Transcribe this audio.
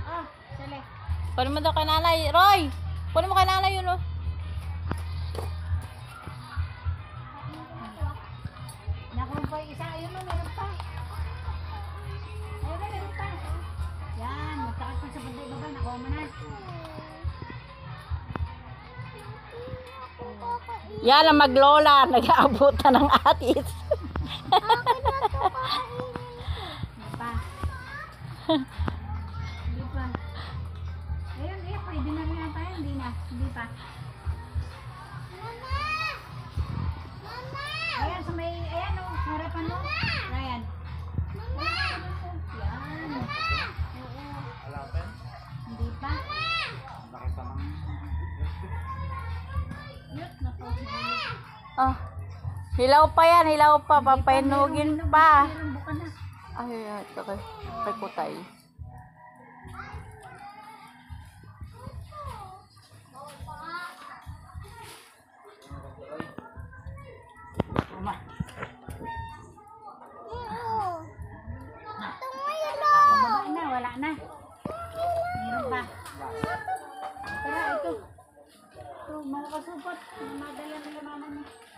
Oh, sali. Kunin mo daw kay nanay. Roy! Kunin mo kay nanay yun, oh. Nakuha pa yung isa. Ayun, oh, meron pa. Ayun, meron pa. Yan, magtakot pa sa banda baba. Nakuha mo na. Yan ang maglola. Nag-aabutan ng atis. Hindi pa. Hindi pa. Ayun, pwede na rin yata yun. Hindi na. Hindi pa. Ayan, sa may, ayan o, harapan mo. Ayan. Yan. Oo. Hindi pa. Yut, naku. Oh. Hilaw pa yan. Hilaw pa. Papainugin pa. Meron buka na. Ay, ito kay kutay. Uma. Baba na, wala na. Meron pa. Tara, ito. Ito, mga kasupot. Madala na lamanan niya.